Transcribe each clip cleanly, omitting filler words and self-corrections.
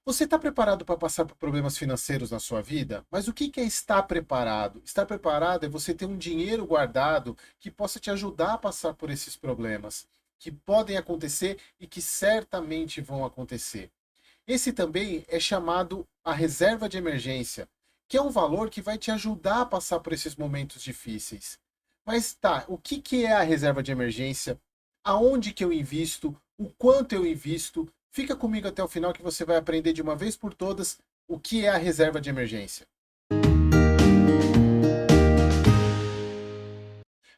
Você está preparado para passar por problemas financeiros na sua vida? Mas o que é estar preparado? Estar preparado é você ter um dinheiro guardado que possa te ajudar a passar por esses problemas, que podem acontecer e que certamente vão acontecer. Esse também é chamado a reserva de emergência, que é um valor que vai te ajudar a passar por esses momentos difíceis. Mas tá, o que é a reserva de emergência? Aonde que eu invisto? O quanto eu invisto? Fica comigo até o final que você vai aprender de uma vez por todas o que é a reserva de emergência.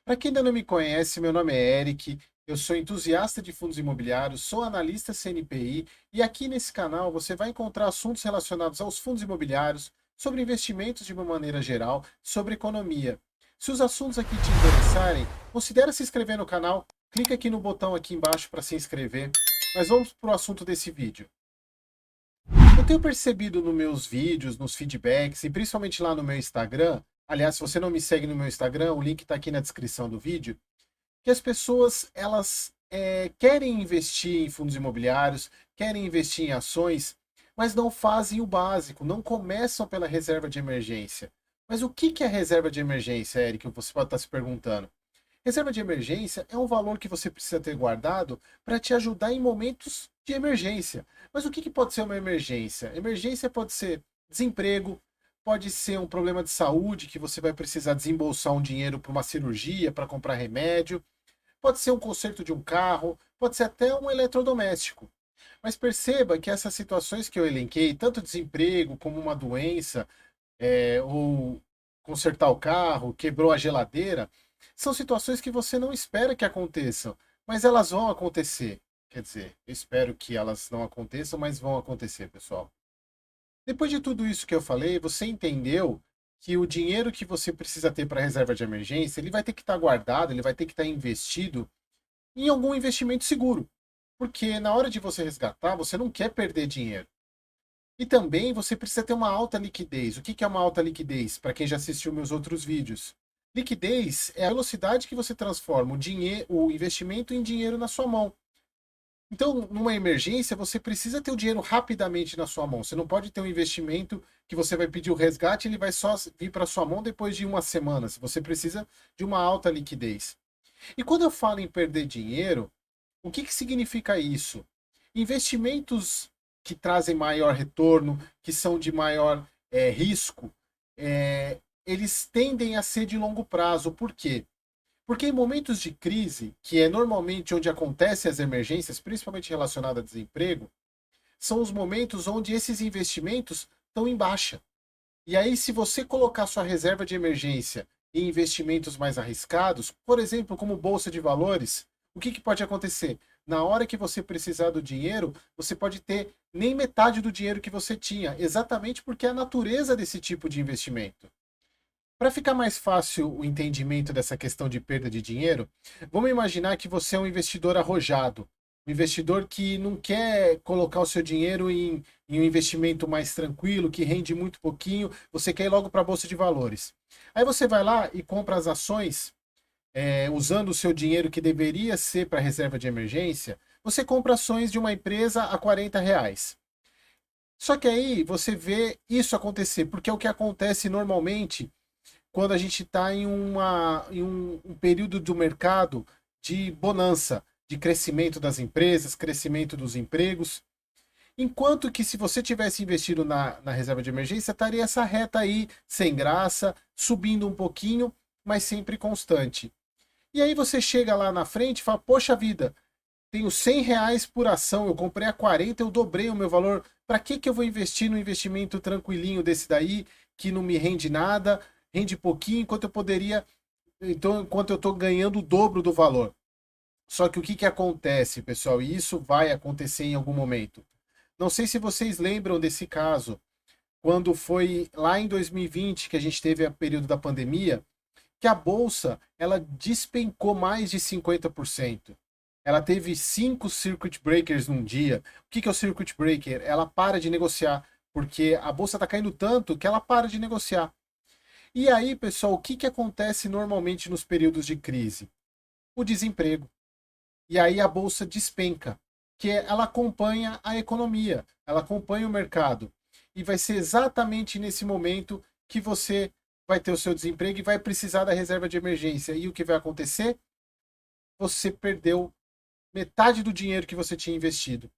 Para quem ainda não me conhece, meu nome é Eric, eu sou entusiasta de fundos imobiliários, sou analista CNPI e aqui nesse canal você vai encontrar assuntos relacionados aos fundos imobiliários, sobre investimentos de uma maneira geral, sobre economia. Se os assuntos aqui te interessarem, considere se inscrever no canal, clica aqui no botão aqui embaixo para se inscrever. Mas vamos para o assunto desse vídeo. Eu tenho percebido nos meus vídeos, nos feedbacks e principalmente lá no meu Instagram, aliás, se você não me segue no meu Instagram, o link está aqui na descrição do vídeo, que as pessoas elas querem investir em fundos imobiliários, querem investir em ações, mas não fazem o básico, não começam pela reserva de emergência. Mas o que é reserva de emergência, Eric? Você pode estar se perguntando. Reserva de emergência é um valor que você precisa ter guardado para te ajudar em momentos de emergência. Mas o que pode ser uma emergência? Emergência pode ser desemprego, pode ser um problema de saúde que você vai precisar desembolsar um dinheiro para uma cirurgia, para comprar remédio, pode ser um conserto de um carro, pode ser até um eletrodoméstico. Mas perceba que essas situações que eu elenquei, tanto desemprego como uma doença, ou consertar o carro, quebrou a geladeira, são situações que você não espera que aconteçam, mas elas vão acontecer. Quer dizer, eu espero que elas não aconteçam, mas vão acontecer, pessoal. Depois de tudo isso que eu falei, você entendeu que o dinheiro que você precisa ter para reserva de emergência, ele vai ter que estar guardado, ele vai ter que estar investido em algum investimento seguro. Porque na hora de você resgatar, você não quer perder dinheiro. E também você precisa ter uma alta liquidez. O que é uma alta liquidez? Para quem já assistiu meus outros vídeos. Liquidez é a velocidade que você transforma o investimento em dinheiro na sua mão. Então, numa emergência, você precisa ter o dinheiro rapidamente na sua mão. Você não pode ter um investimento que você vai pedir o resgate e ele vai só vir para sua mão depois de uma semana. Você precisa de uma alta liquidez. E quando eu falo em perder dinheiro, o que significa isso? Investimentos que trazem maior retorno, que são de maior risco, eles tendem a ser de longo prazo. Por quê? Porque em momentos de crise, que é normalmente onde acontecem as emergências, principalmente relacionadas a desemprego, são os momentos onde esses investimentos estão em baixa. E aí, se você colocar sua reserva de emergência em investimentos mais arriscados, por exemplo, como bolsa de valores, o que pode acontecer? Na hora que você precisar do dinheiro, você pode ter nem metade do dinheiro que você tinha, exatamente porque é a natureza desse tipo de investimento. Para ficar mais fácil o entendimento dessa questão de perda de dinheiro, vamos imaginar que você é um investidor arrojado, um investidor que não quer colocar o seu dinheiro em um investimento mais tranquilo, que rende muito pouquinho, você quer ir logo para a Bolsa de Valores. Aí você vai lá e compra as ações, usando o seu dinheiro que deveria ser para reserva de emergência, você compra ações de uma empresa a R$ 40. Só que aí você vê isso acontecer, porque é o que acontece normalmente quando a gente está em um período do mercado de bonança, de crescimento das empresas, crescimento dos empregos. Enquanto que se você tivesse investido na reserva de emergência, estaria essa reta aí, sem graça, subindo um pouquinho, mas sempre constante. E aí você chega lá na frente e fala, poxa vida, tenho R$ 100 por ação, eu comprei a 40, eu dobrei o meu valor. Para que eu vou investir no investimento tranquilinho desse daí, que não me rende nada, rende pouquinho, enquanto eu poderia, então, enquanto eu estou ganhando o dobro do valor. Só que o que acontece, pessoal, e isso vai acontecer em algum momento. Não sei se vocês lembram desse caso, quando foi lá em 2020 que a gente teve o período da pandemia, que a bolsa ela despencou mais de 50%. Ela teve 5 circuit breakers num dia. O que é o circuit breaker? Ela para de negociar, porque a bolsa está caindo tanto que ela para de negociar. E aí, pessoal, o que acontece normalmente nos períodos de crise? O desemprego. E aí a bolsa despenca, que ela acompanha a economia. ela acompanha o mercado. E vai ser exatamente nesse momento que você vai ter o seu desemprego e vai precisar da reserva de emergência. E o que vai acontecer? Você perdeu metade do dinheiro que você tinha investido.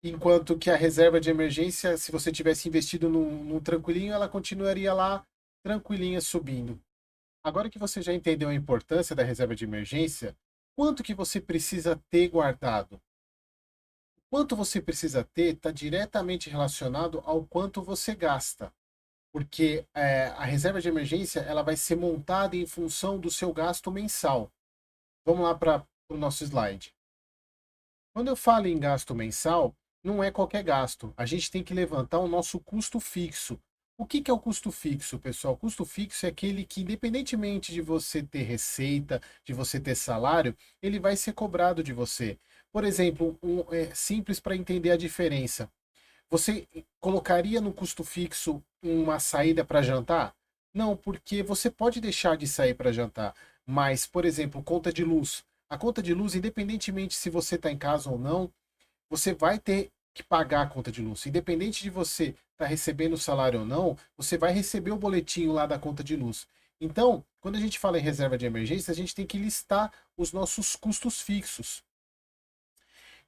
Enquanto que a reserva de emergência, se você tivesse investido num tranquilinho, ela continuaria lá tranquilinha subindo. Agora que você já entendeu a importância da reserva de emergência, quanto que você precisa ter guardado? Quanto você precisa ter está diretamente relacionado ao quanto você gasta, porque a reserva de emergência ela vai ser montada em função do seu gasto mensal. Vamos lá para o nosso slide. Quando eu falo em gasto mensal, não é qualquer gasto. A gente tem que levantar o nosso custo fixo. O que é o custo fixo, pessoal? O custo fixo é aquele que, independentemente de você ter receita, de você ter salário, ele vai ser cobrado de você. Por exemplo, simples para entender a diferença. Você colocaria no custo fixo uma saída para jantar? Não, porque você pode deixar de sair para jantar. Mas, por exemplo, conta de luz. A conta de luz, independentemente se você está em casa ou não, você vai ter que pagar a conta de luz. Independente de você estar recebendo o salário ou não, você vai receber o boletim lá da conta de luz. Então, quando a gente fala em reserva de emergência, a gente tem que listar os nossos custos fixos.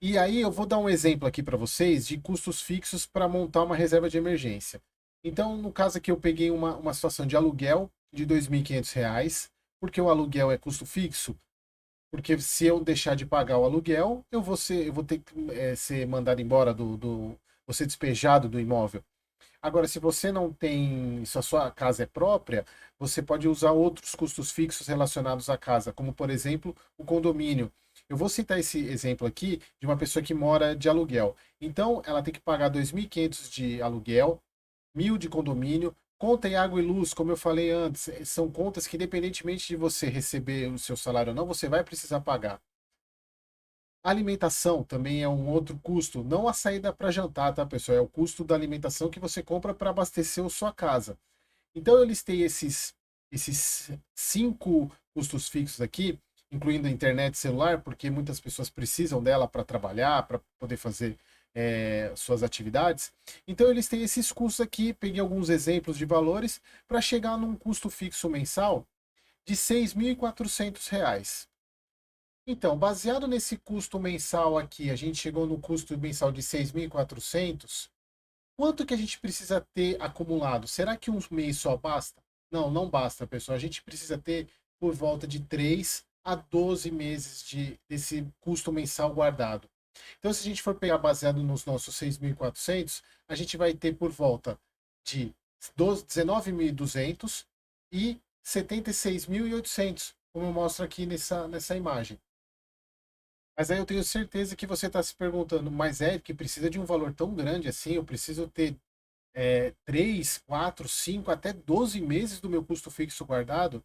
E aí eu vou dar um exemplo aqui para vocês de custos fixos para montar uma reserva de emergência. Então, no caso aqui, eu peguei uma situação de aluguel de R$ 2.500, porque o aluguel é custo fixo. Porque se eu deixar de pagar o aluguel, eu vou ter que ser mandado embora vou ser despejado do imóvel. Agora, se você não tem, se a sua casa é própria, você pode usar outros custos fixos relacionados à casa, como por exemplo o condomínio. Eu vou citar esse exemplo aqui de uma pessoa que mora de aluguel. Então, ela tem que pagar 2.500 de aluguel, 1.000 de condomínio, conta em água e luz, como eu falei antes, são contas que, independentemente de você receber o seu salário ou não, você vai precisar pagar. A alimentação também é um outro custo, não a saída para jantar, tá, pessoal? É o custo da alimentação que você compra para abastecer a sua casa. Então eu listei esses 5 custos fixos aqui, incluindo a internet e celular, porque muitas pessoas precisam dela para trabalhar, para poder fazer suas atividades. Então eu listei esses custos aqui, peguei alguns exemplos de valores para chegar num custo fixo mensal de R$ 6.400. Então, baseado nesse custo mensal aqui, a gente chegou no custo mensal de 6.400. Quanto que a gente precisa ter acumulado? Será que um mês só basta? Não, não basta, pessoal. A gente precisa ter por volta de 3 a 12 meses desse custo mensal guardado. Então, se a gente for pegar baseado nos nossos 6.400, a gente vai ter por volta de 19.200 e 76.800, como eu mostro aqui nessa imagem. Mas aí eu tenho certeza que você está se perguntando, mas Eric, precisa de um valor tão grande assim? Eu preciso ter 3, 4, 5, até 12 meses do meu custo fixo guardado?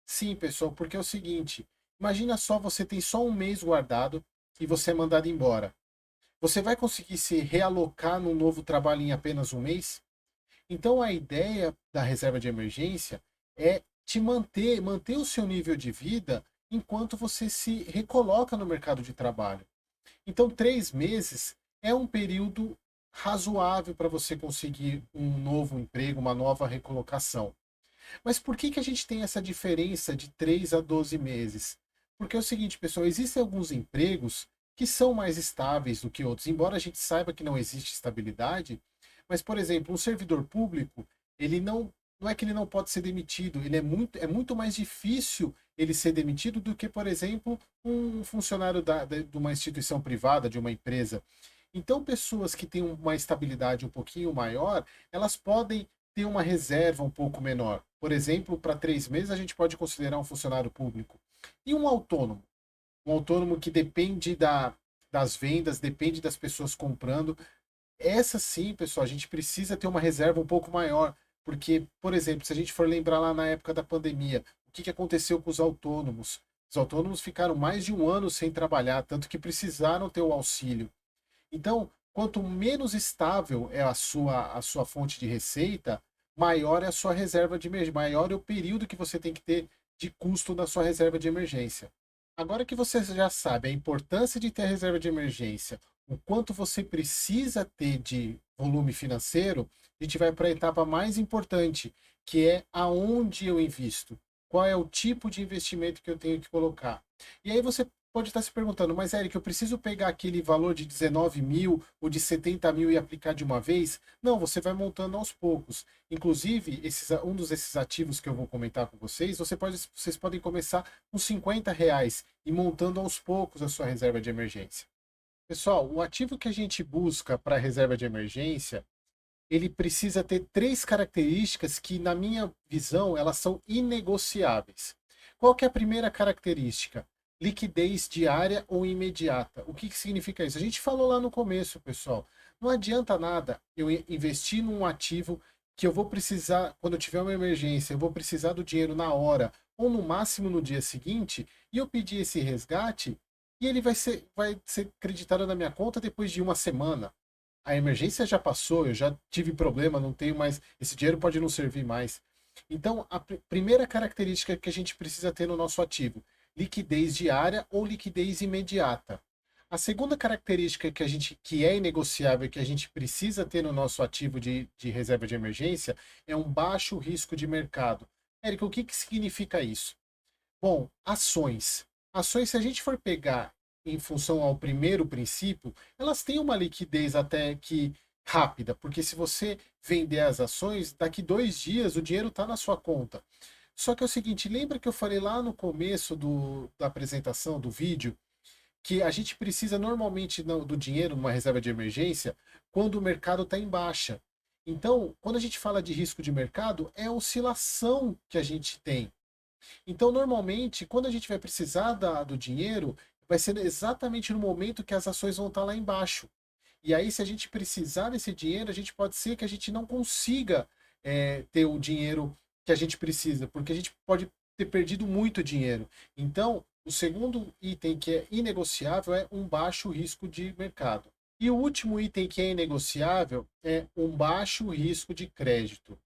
Sim, pessoal, porque é o seguinte: imagina só, você tem só um mês guardado e você é mandado embora. Você vai conseguir se realocar num novo trabalho em apenas um mês? Então a ideia da reserva de emergência é te manter o seu nível de vida enquanto você se recoloca no mercado de trabalho. Então, 3 meses é um período razoável para você conseguir um novo emprego, uma nova recolocação. Mas por que a gente tem essa diferença de 3 a 12 meses? Porque é o seguinte, pessoal, existem alguns empregos que são mais estáveis do que outros, embora a gente saiba que não existe estabilidade, mas, por exemplo, um servidor público, ele não é que ele não pode ser demitido, ele é muito mais difícil ele ser demitido do que, por exemplo, um funcionário de uma instituição privada, de uma empresa. Então, pessoas que têm uma estabilidade um pouquinho maior, elas podem ter uma reserva um pouco menor. Por exemplo, para 3 meses a gente pode considerar um funcionário público. E um autônomo? Um autônomo que depende das vendas, depende das pessoas comprando. Essa sim, pessoal, a gente precisa ter uma reserva um pouco maior. Porque, por exemplo, se a gente for lembrar lá na época da pandemia, o que aconteceu com os autônomos? Os autônomos ficaram mais de um ano sem trabalhar, tanto que precisaram ter o auxílio. Então, quanto menos estável é a sua fonte de receita, maior é a sua reserva de emergência, maior é o período que você tem que ter de custo da sua reserva de emergência. Agora que você já sabe a importância de ter a reserva de emergência, o quanto você precisa ter de volume financeiro, a gente vai para a etapa mais importante, que é aonde eu invisto. Qual é o tipo de investimento que eu tenho que colocar? E aí você pode estar se perguntando, mas Eric, eu preciso pegar aquele valor de 19 mil ou de 70 mil e aplicar de uma vez? Não, você vai montando aos poucos. Inclusive, um desses ativos que eu vou comentar com vocês, vocês podem começar com R$ 50 e montando aos poucos a sua reserva de emergência. Pessoal, o ativo que a gente busca para a reserva de emergência, ele precisa ter três características que, na minha visão, elas são inegociáveis. Qual que é a primeira característica? Liquidez diária ou imediata. O que, que significa isso? A gente falou lá no começo, pessoal. Não adianta nada eu investir num ativo que eu vou precisar, quando eu tiver uma emergência, eu vou precisar do dinheiro na hora, ou no máximo no dia seguinte, e eu pedir esse resgate, e ele vai ser creditado na minha conta depois de uma semana. A emergência já passou, eu já tive problema, não tenho mais, esse dinheiro pode não servir mais. Então, a primeira característica que a gente precisa ter no nosso ativo, liquidez diária ou liquidez imediata. A segunda característica que é inegociável e que a gente precisa ter no nosso ativo de reserva de emergência é um baixo risco de mercado. Érico, o que, que significa isso? Bom, ações. Ações, se a gente for pegar em função ao primeiro princípio, elas têm uma liquidez até que rápida, porque se você vender as ações, daqui 2 dias o dinheiro está na sua conta. Só que é o seguinte, lembra que eu falei lá no começo da apresentação do vídeo que a gente precisa normalmente do dinheiro numa reserva de emergência quando o mercado está em baixa. Então, quando a gente fala de risco de mercado, é a oscilação que a gente tem. Então, normalmente, quando a gente vai precisar do dinheiro, vai ser exatamente no momento que as ações vão estar lá embaixo. E aí, se a gente precisar desse dinheiro, a gente pode ser que a gente não consiga ter o dinheiro que a gente precisa, porque a gente pode ter perdido muito dinheiro. Então, o segundo item que é inegociável é um baixo risco de mercado. E o último item que é inegociável é um baixo risco de crédito.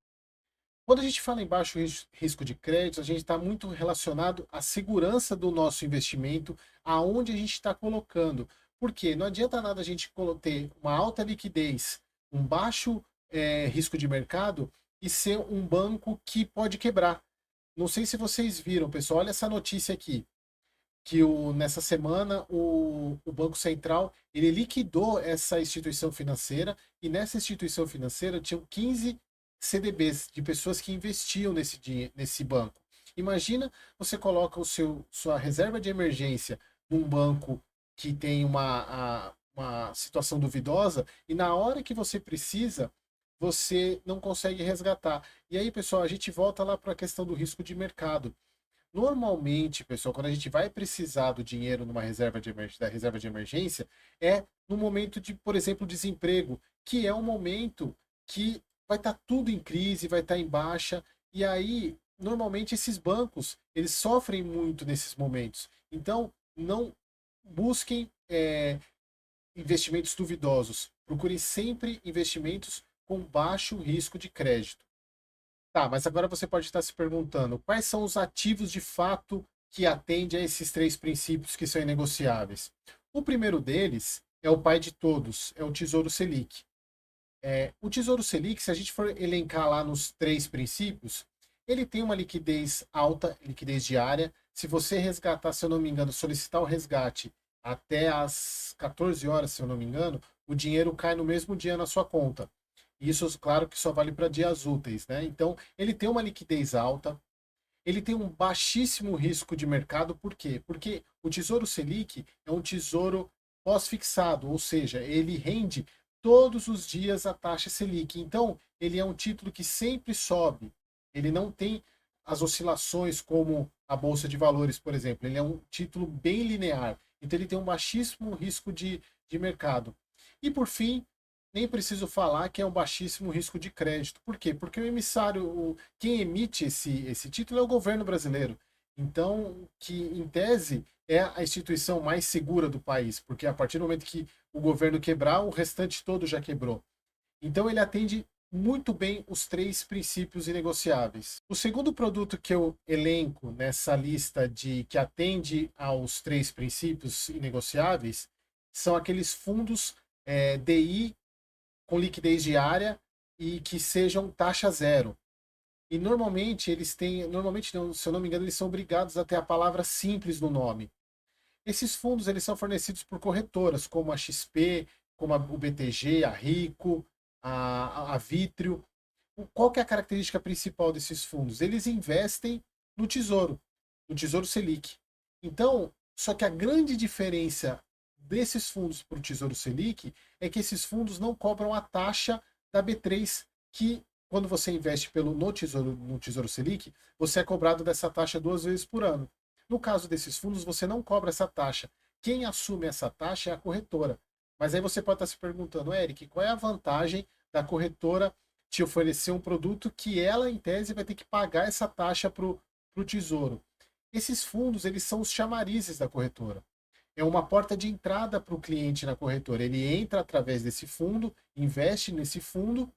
Quando a gente fala em baixo risco de crédito, a gente está muito relacionado à segurança do nosso investimento, aonde a gente está colocando. Porque não adianta nada a gente ter uma alta liquidez, um baixo risco de mercado e ser um banco que pode quebrar. Não sei se vocês viram, pessoal, olha essa notícia aqui, que nessa semana o Banco Central ele liquidou essa instituição financeira e nessa instituição financeira tinham 15 CDBs de pessoas que investiam nesse banco. Imagina você coloca sua reserva de emergência num banco que tem uma situação duvidosa e na hora que você precisa, você não consegue resgatar. E aí, pessoal, a gente volta lá para a questão do risco de mercado. Normalmente, pessoal, quando a gente vai precisar do dinheiro numa da reserva de emergência, é no momento de, por exemplo, desemprego, que é um momento que vai estar tudo em crise, vai estar em baixa, e aí, normalmente, esses bancos, eles sofrem muito nesses momentos. Então, não busquem investimentos duvidosos. Procurem sempre investimentos com baixo risco de crédito. Tá, mas agora você pode estar se perguntando quais são os ativos de fato que atendem a esses três princípios que são inegociáveis. O primeiro deles é o pai de todos, é o Tesouro Selic. O Tesouro Selic, se a gente for elencar lá nos três princípios, ele tem uma liquidez alta, liquidez diária. Se você resgatar, se eu não me engano, solicitar o resgate até às 14 horas, se eu não me engano, o dinheiro cai no mesmo dia na sua conta. Isso, claro, que só vale para dias úteis, né? Então, ele tem uma liquidez alta, ele tem um baixíssimo risco de mercado, por quê? Porque o Tesouro Selic é um tesouro pós-fixado, ou seja, ele rende todos os dias a taxa Selic. Então, ele é um título que sempre sobe. Ele não tem as oscilações como a Bolsa de Valores, por exemplo. Ele é um título bem linear. Então, ele tem um baixíssimo risco de mercado. E, por fim, nem preciso falar que é um baixíssimo risco de crédito. Por quê? Porque o emissário, quem emite esse título é o governo brasileiro. Então, que em tese é a instituição mais segura do país, porque a partir do momento que o governo quebrar, o restante todo já quebrou. Então, ele atende muito bem os três princípios inegociáveis. O segundo produto que eu elenco nessa lista de que atende aos três princípios inegociáveis são aqueles fundos DI com liquidez diária e que sejam taxa zero. E normalmente eles têm, normalmente não, se eu não me engano, eles são obrigados a ter a palavra simples no nome. Esses fundos eles são fornecidos por corretoras, como a XP, como o BTG, a Rico, a Vitrio. Qual que é a característica principal desses fundos? Eles investem no Tesouro Selic. Então, só que a grande diferença desses fundos para o Tesouro Selic é que esses fundos não cobram a taxa da B3, que quando você investe no Tesouro Selic, você é cobrado dessa taxa 2 vezes por ano. No caso desses fundos, você não cobra essa taxa. Quem assume essa taxa é a corretora. Mas aí você pode estar se perguntando, Eric, qual é a vantagem da corretora te oferecer um produto que ela, em tese, vai ter que pagar essa taxa para o tesouro? Esses fundos, eles são os chamarizes da corretora. É uma porta de entrada para o cliente na corretora. Ele entra através desse fundo, investe nesse fundo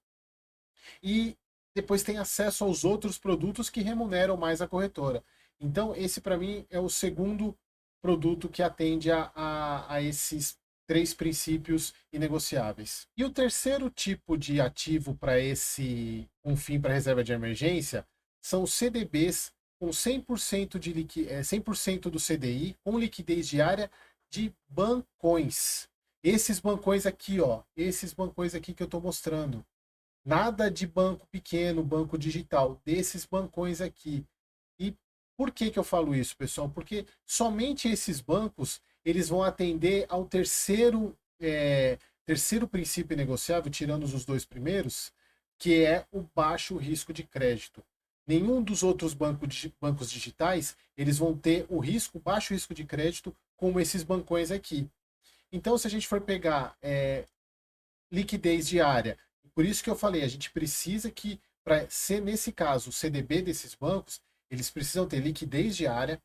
e depois tem acesso aos outros produtos que remuneram mais a corretora. Então, esse para mim é o segundo produto que atende a esses três princípios inegociáveis. E o terceiro tipo de ativo para esse um fim para reserva de emergência são os CDBs com 100% 100% do CDI, com liquidez diária de bancões. Esses bancões aqui, ó, esses bancões aqui que eu estou mostrando. Nada de banco pequeno, banco digital, desses bancões aqui. E por que que eu falo isso, pessoal? Porque somente esses bancos eles vão atender ao terceiro princípio negociável, tirando os dois primeiros, que é o baixo risco de crédito. Nenhum dos outros bancos digitais eles vão ter o baixo risco de crédito como esses bancões aqui. Então, se a gente for pegar liquidez diária, por isso que eu falei, a gente precisa que, para ser nesse caso, o CDB desses bancos, eles precisam ter liquidez diária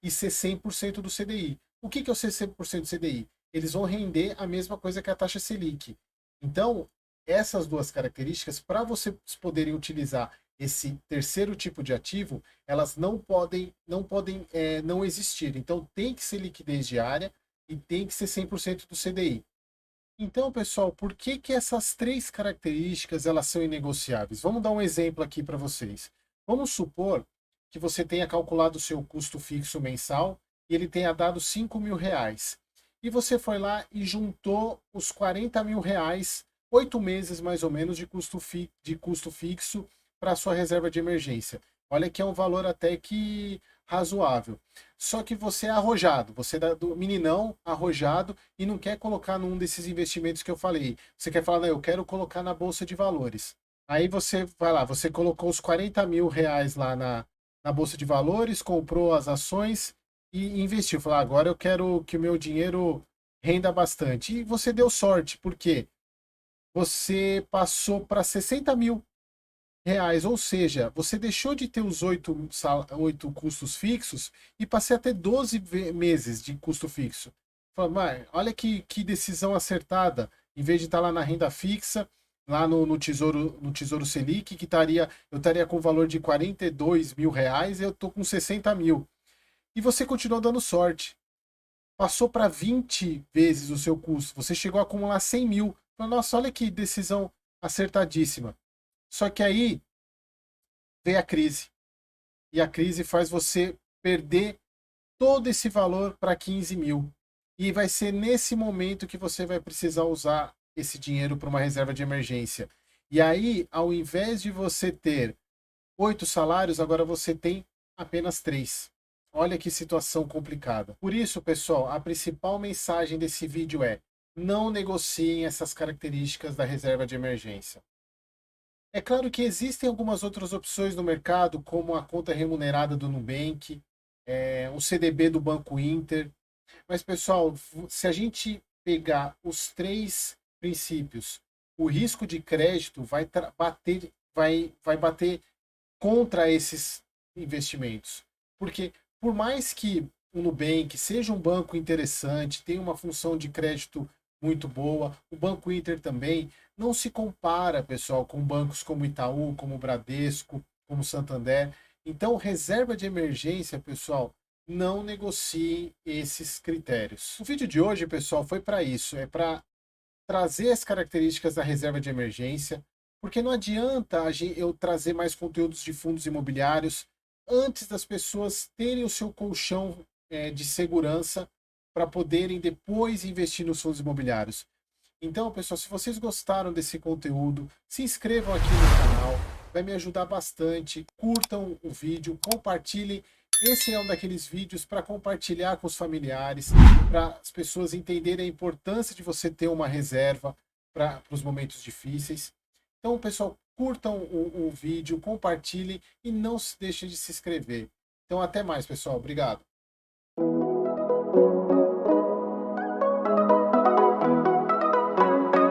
e ser 100% do CDI. O que é o ser 100% do CDI? Eles vão render a mesma coisa que a taxa Selic. Então, essas duas características, para vocês poderem utilizar esse terceiro tipo de ativo, elas não podem não existir. Então, tem que ser liquidez diária e tem que ser 100% do CDI. Então, pessoal, por que que essas três características elas são inegociáveis? Vamos dar um exemplo aqui para vocês. Vamos supor que você tenha calculado o seu custo fixo mensal e ele tenha dado R$ 5.000. E você foi lá e juntou os R$ 40.000, 8 meses mais ou menos de custo fixo para a sua reserva de emergência. Olha que é um valor até que razoável. Só que você é arrojado, você é do meninão arrojado e não quer colocar num desses investimentos que eu falei. Você quer falar, não, eu quero colocar na Bolsa de Valores. Aí você vai lá, você colocou os R$ 40.000 lá na Bolsa de Valores, comprou as ações e investiu. Falou, agora eu quero que o meu dinheiro renda bastante. E você deu sorte, porque você passou para R$ 60.000, ou seja, você deixou de ter os oito custos fixos e passei a ter 12 meses de custo fixo. Fala, mas olha que decisão acertada. Em vez de estar lá na renda fixa, lá no Tesouro Selic, eu estaria com o valor de R$ 42.000, eu estou com 60.000. E você continuou dando sorte. Passou para 20 vezes o seu custo. Você chegou a acumular 100.000. Nossa, olha que decisão acertadíssima. Só que aí vem a crise. E a crise faz você perder todo esse valor para 15.000. E vai ser nesse momento que você vai precisar usar esse dinheiro para uma reserva de emergência. E aí, ao invés de você ter 8 salários, agora você tem apenas 3. Olha que situação complicada. Por isso, pessoal, a principal mensagem desse vídeo é: não negociem essas características da reserva de emergência. É claro que existem algumas outras opções no mercado, como a conta remunerada do Nubank, o CDB do Banco Inter. Mas, pessoal, se a gente pegar os três princípios, o risco de crédito vai bater contra esses investimentos. Porque, por mais que o Nubank seja um banco interessante, tenha uma função de crédito muito boa, o Banco Inter também, não se compara, pessoal, com bancos como Itaú, como Bradesco, como Santander. Então, reserva de emergência, pessoal, não negociem esses critérios. O vídeo de hoje, pessoal, foi para isso, é para trazer as características da reserva de emergência, porque não adianta eu trazer mais conteúdos de fundos imobiliários antes das pessoas terem o seu colchão de segurança para poderem depois investir nos fundos imobiliários. Então, pessoal, se vocês gostaram desse conteúdo, se inscrevam aqui no canal, vai me ajudar bastante. Curtam o vídeo, compartilhem. Esse é um daqueles vídeos para compartilhar com os familiares, para as pessoas entenderem a importância de você ter uma reserva para os momentos difíceis. Então, pessoal, curtam o vídeo, compartilhem e não se deixem de se inscrever. Então, até mais, pessoal. Obrigado.